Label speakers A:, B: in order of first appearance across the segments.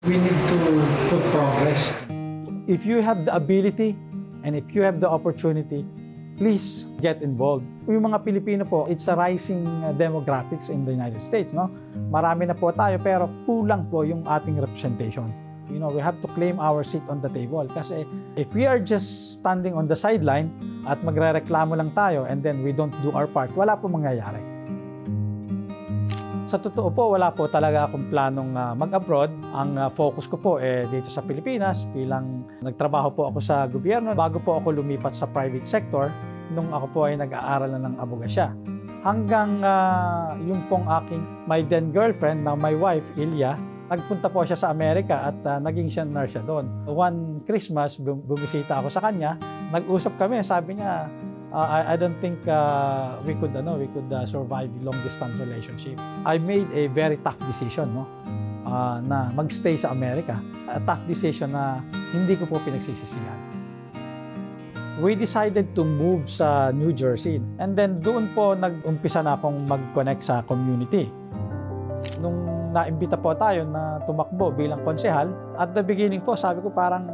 A: We need to put progress. If you have the ability and if you have the opportunity, please get involved. Yung mga Pilipino po, it's a rising demographics in the United States, no? Marami na po tayo pero kulang po yung ating representation. You know, we have to claim our seat on the table kasi if we are just standing on the sideline at magrereklamo lang tayo and then we don't do our part, wala po mangyayari. Sa totoo po, wala po talaga akong planong mag-abroad. Ang focus ko po dito sa Pilipinas bilang nagtrabaho po ako sa gobyerno bago po ako lumipat sa private sector nung ako po ay nag-aaral na ng abogasya. Hanggang yung pong my then girlfriend, na my wife, Ilya, nagpunta po siya sa Amerika at naging siya nurse siya doon. One Christmas, bumisita ako sa kanya, nag-usap kami, sabi niya, I don't think we could survive the long-distance relationship. I made a very tough decision, no? Na magstay sa Amerika. A tough decision na hindi ko po pinagsisisihan. We decided to move sa New Jersey. And then doon po nag-umpisa na akong mag-connect sa community. Nung naimbita po tayo na tumakbo bilang konsehal, at the beginning po sabi ko parang,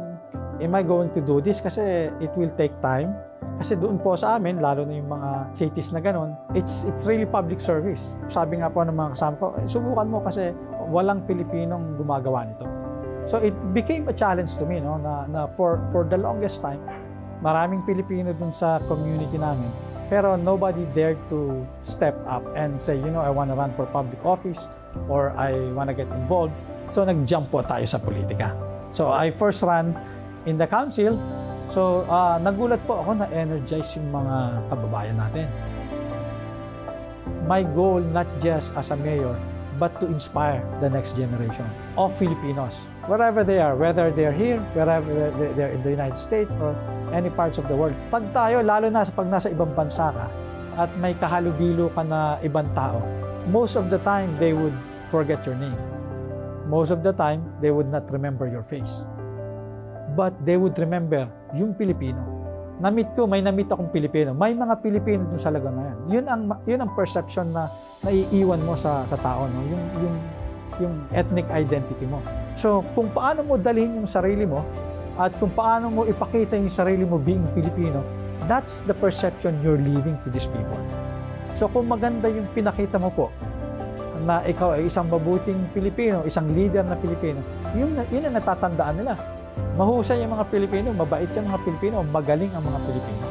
A: am I going to do this? Kasi it will take time. Kasi doon po sa amin, lalo na yung mga cities na ganun, it's really public service. Sabi nga po ng mga kasama ko, subukan mo kasi walang Pilipinong gumagawa nito. So it became a challenge to me, no? na for the longest time, maraming Pilipino dun sa community namin, pero nobody dared to step up and say, you know, I want to run for public office or I want to get involved. So nag-jump po tayo sa politika. So I first ran in the council. So, nagulat po ako na energize yung mga kababayan natin. My goal, not just as a mayor, but to inspire the next generation of Filipinos. Wherever they are, whether they're here, wherever they're in the United States or any parts of the world. Pag tayo, lalo na pag nasa ibang bansa ka at may kahalubilo ka na ibang tao, most of the time, they would forget your name. Most of the time, they would not remember your face. But they would remember yung Pilipino. May na-meet akong Pilipino. May mga Pilipino dun sa Laguna yan. Yun ang perception na naiiwan mo sa tao, no? Yung ethnic identity mo. So, kung paano mo dalhin yung sarili mo at kung paano mo ipakita yung sarili mo being Filipino, that's the perception you're leaving to these people. So, kung maganda yung pinakita mo po, na ikaw ay isang mabuting Pilipino, isang leader na Pilipino, yun ang natatandaan nila. Mahusay yung mga Pilipino, mabait yung mga Pilipino, magaling ang mga Pilipino.